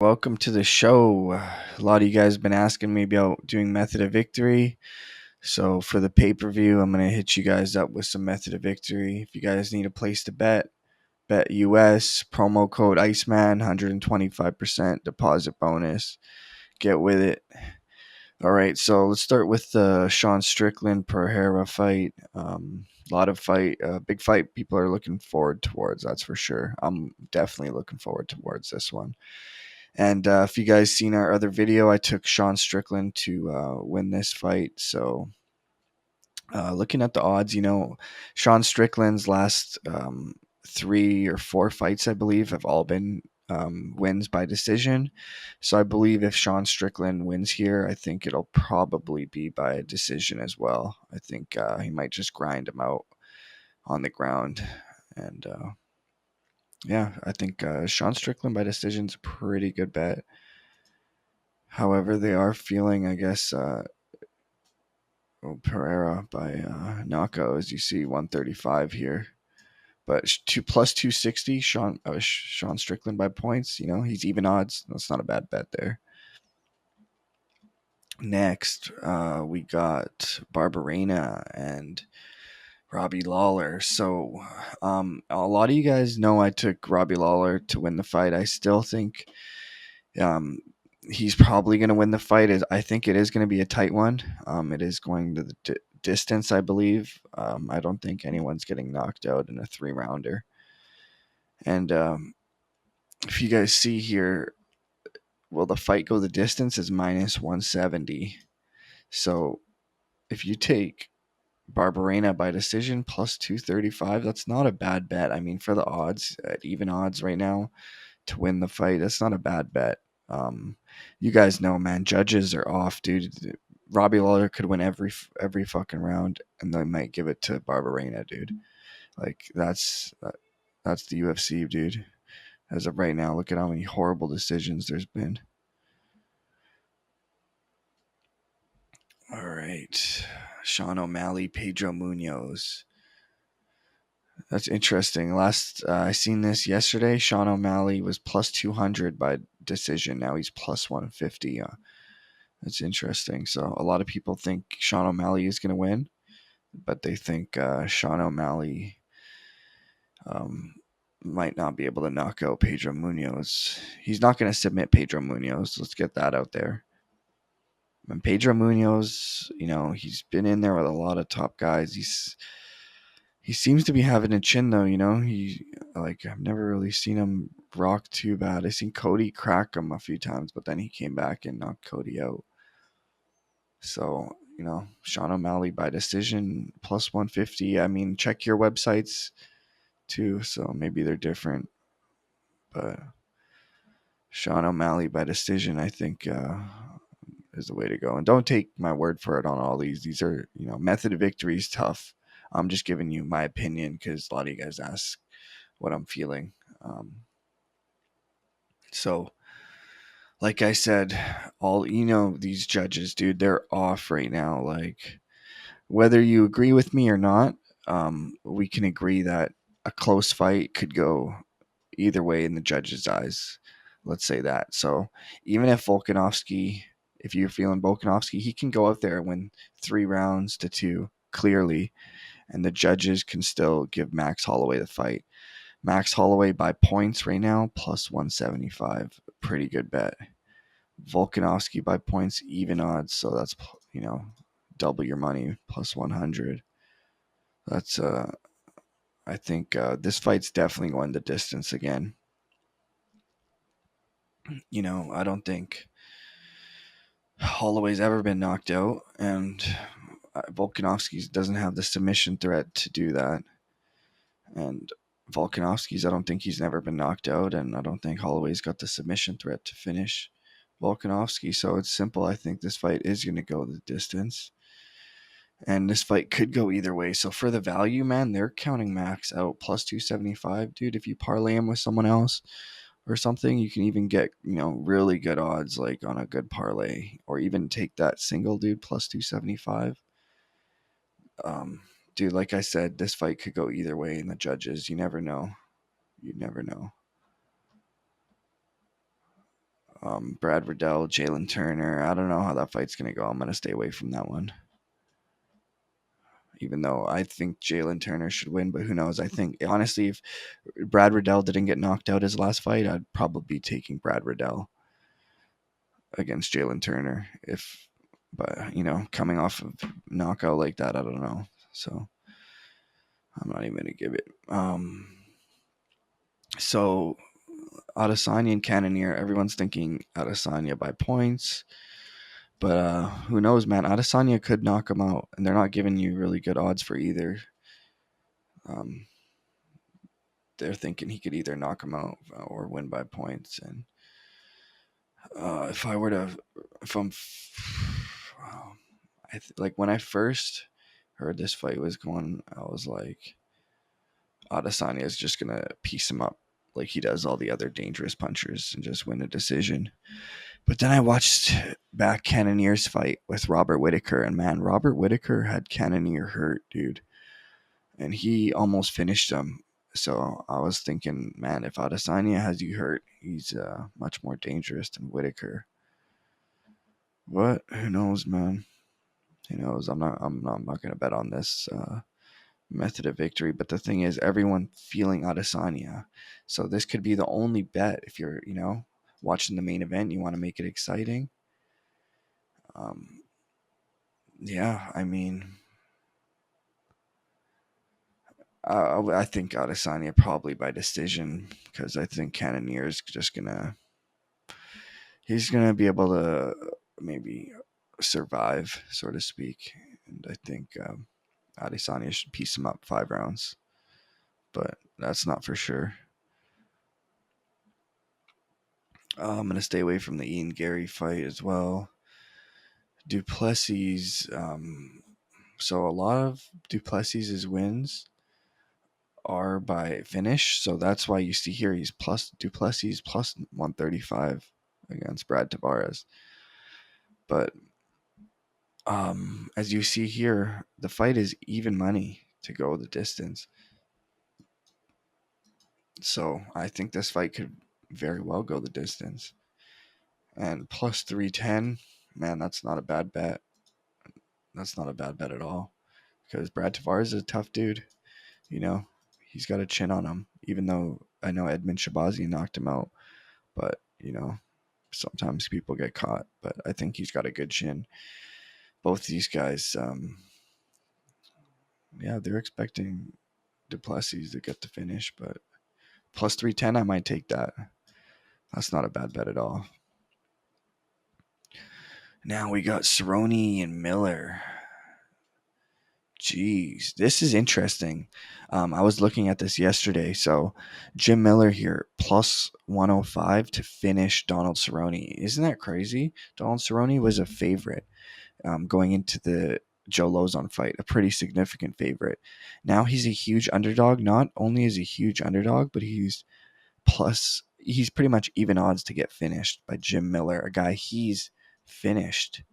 Welcome to the show. A lot of you guys have been asking me about doing Method of Victory. So for the pay-per-view, I'm going to hit you guys up with some Method of Victory. If you guys need a place to bet, BetUS, promo code Iceman, 125% deposit bonus. Get with it. All right, so let's start with the Sean Strickland Pereira fight. Big fight people are looking forward towards, that's for sure. I'm definitely looking forward towards this one. And if you guys seen our other video, I took Sean Strickland to win this fight. So looking at the odds, Sean Strickland's last 3 or 4 fights, I believe, have all been wins by decision. So I believe if Sean Strickland wins here, I think it'll probably be by a decision as well. I think he might just grind him out on the ground. And yeah, I think Sean Strickland by decision is a pretty good bet. However, they are feeling, I guess, Pereira by knockout, as you see, 135 here. But two plus 260, Sean Strickland by points. He's even odds. That's not a bad bet there. Next, we got Barberena and Robbie Lawler. So, a lot of you guys know I took Robbie Lawler to win the fight. I still think he's probably going to win the fight. I think it is going to be a tight one. It is going to the distance, I believe. I don't think anyone's getting knocked out in a 3-rounder. And if you guys see here, will the fight go the distance is minus 170. So if you take Barberena by decision plus 235, that's not a bad bet. I mean, for the odds, at even odds right now to win the fight, that's not a bad bet. You guys know, man, judges are off, dude. Robbie Lawler could win every fucking round, and they might give it to Barberena, dude. Like that's the UFC, dude. As of right now, look at how many horrible decisions there's been. All right, Sean O'Malley, Pedro Munhoz. That's interesting. Last I seen this yesterday. Sean O'Malley was plus 200 by decision. Now he's plus 150. That's interesting. So a lot of people think Sean O'Malley is going to win, but they think Sean O'Malley might not be able to knock out Pedro Munhoz. He's not going to submit Pedro Munhoz. Let's get that out there. And Pedro Munhoz, he's been in there with a lot of top guys. He seems to be having a chin though. I've never really seen him rock too bad. I've seen Cody crack him a few times, but then he came back and knocked Cody out. So, Sean O'Malley by decision plus 150. I mean, check your websites too, so maybe they're different. But Sean O'Malley by decision, I think, is the way to go. And don't take my word for it on all these. These are, method of victory is tough. I'm just giving you my opinion because a lot of you guys ask what I'm feeling. So, like I said, these judges, dude, they're off right now. Like, whether you agree with me or not, we can agree that a close fight could go either way in the judges' eyes. Let's say that. So, even if you're feeling Volkanovski, he can go out there and win 3 rounds to 2 clearly, and the judges can still give Max Holloway the fight. Max Holloway by points right now, plus 175. Pretty good bet. Volkanovski by points, even odds. So that's, double your money, plus 100. That's, I think this fight's definitely going the distance again. I don't think Holloway's ever been knocked out, and Volkanovski doesn't have the submission threat to do that. And Volkanovski's, I don't think he's never been knocked out, and I don't think Holloway's got the submission threat to finish Volkanovski. So it's simple. I think this fight is going to go the distance, and this fight could go either way. So for the value, man, they're counting Max out plus 275, dude. If you parlay him with someone else or something, you can even get really good odds, like on a good parlay, or even take that single, dude, plus 275. Dude, like I said, this fight could go either way in the judges. You never know. Brad Riddell, Jalen Turner. I don't know how that fight's going to go. I'm going to stay away from that one. Even though I think Jalen Turner should win, but who knows? I think, honestly, if Brad Riddell didn't get knocked out his last fight, I'd probably be taking Brad Riddell against Jalen Turner. But, coming off of knockout like that, I don't know. So I'm not even going to give it. So Adesanya and Cannonier, everyone's thinking Adesanya by points. But who knows, man? Adesanya could knock him out, and they're not giving you really good odds for either. They're thinking he could either knock him out or win by points. And if I'm, like when I first heard this fight was going, I was like, Adesanya is just gonna piece him up like he does all the other dangerous punchers and just win a decision. But then I watched back Cannonier's fight with Robert Whittaker, and man, Robert Whittaker had Cannonier hurt, dude, and he almost finished him. So I was thinking, man, if Adesanya has you hurt, he's much more dangerous than Whittaker. But who knows, man? Who knows? I'm not gonna bet on this method of victory. But the thing is, everyone feeling Adesanya, so this could be the only bet if you're, watching the main event. You want to make it exciting. Yeah, I mean, I think Adesanya probably by decision because I think Cannonier is just he's gonna be able to maybe survive, so to speak, and I think Adesanya should piece him up 5 rounds, but that's not for sure. I'm gonna stay away from the Ian Gary fight as well. Du Plessis. So a lot of Du Plessis' wins are by finish, so that's why you see here he's plus Du Plessis plus 135 against Brad Tavares. But as you see here, the fight is even money to go the distance. So I think this fight could very well go the distance. And plus 310, man, that's not a bad bet. That's not a bad bet at all. Because Brad Tavares is a tough dude. He's got a chin on him. Even though I know Edmund Shabazi knocked him out. But, sometimes people get caught. But I think he's got a good chin. Both these guys, they're expecting Du Plessis to get the finish. But plus 310, I might take that. That's not a bad bet at all. Now we got Cerrone and Miller. Jeez, this is interesting. I was looking at this yesterday. So Jim Miller here, plus 105 to finish Donald Cerrone. Isn't that crazy? Donald Cerrone was a favorite going into the Joe Lozon fight, a pretty significant favorite. Now he's a huge underdog. Not only is he a huge underdog, but he's pretty much even odds to get finished by Jim Miller, a guy he's finished.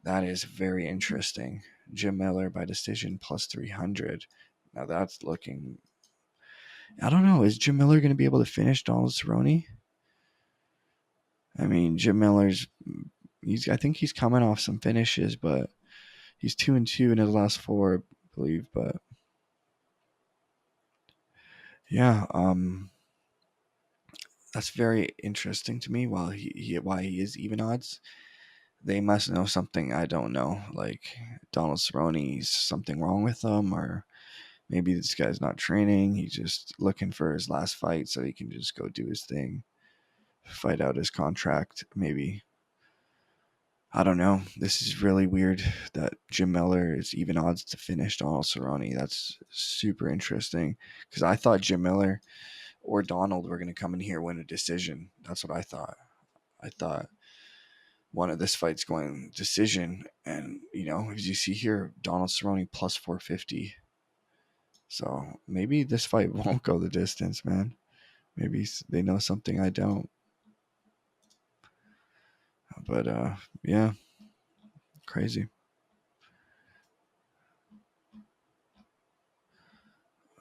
That is very interesting. Jim Miller by decision plus 300. Now that's looking. I don't know. Is Jim Miller going to be able to finish Donald Cerrone? I mean, Jim Miller's. I think he's coming off some finishes, but he's 2-2 in his last 4, I believe. But yeah, that's very interesting to me. Why he is even odds. They must know something I don't know. Like Donald Cerrone's something wrong with him, or maybe this guy's not training. He's just looking for his last fight so he can just go do his thing, fight out his contract. Maybe. I don't know. This is really weird that Jim Miller is even odds to finish Donald Cerrone. That's super interesting because I thought Jim Miller or Donald were going to come in here and win a decision. That's what I thought. I thought one of this fight's going decision. And, as you see here, Donald Cerrone plus 450. So maybe this fight won't go the distance, man. Maybe they know something I don't. But yeah, crazy.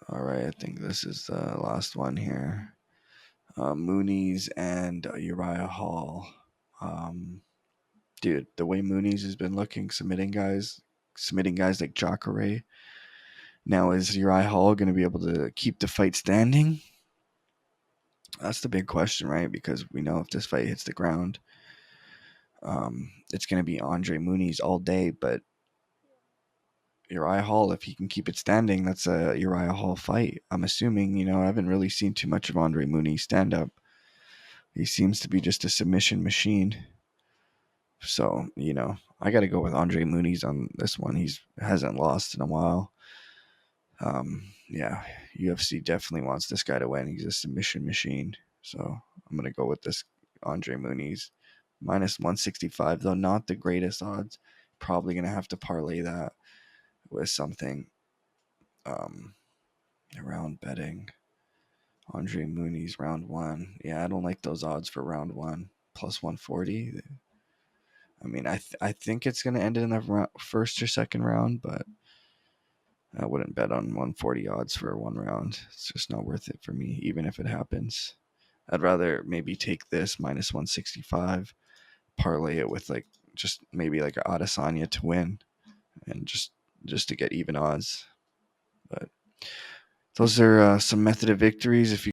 All right, I think this is the last one here. Muniz and Uriah Hall. Dude, the way Muniz has been looking, submitting guys like Jacare. Now, is Uriah Hall going to be able to keep the fight standing? That's the big question, right? Because we know if this fight hits the ground, it's going to be Andre Muniz all day. But Uriah Hall, if he can keep it standing, that's a Uriah Hall fight. I'm assuming, I haven't really seen too much of Andre Muniz stand up. He seems to be just a submission machine. So, I got to go with Andre Muniz on this one. He hasn't lost in a while. Yeah, UFC definitely wants this guy to win. He's a submission machine. So I'm going to go with this Andre Muniz. Minus 165, though not the greatest odds. Probably going to have to parlay that with something around betting. Andre Muniz, round one. Yeah, I don't like those odds for round one. Plus 140. I mean, I think it's going to end in the first or second round, but I wouldn't bet on 140 odds for one round. It's just not worth it for me, even if it happens. I'd rather maybe take this minus 165, parlay it with just maybe like Adesanya to win, and just to get even odds. But those are some method of victories. If you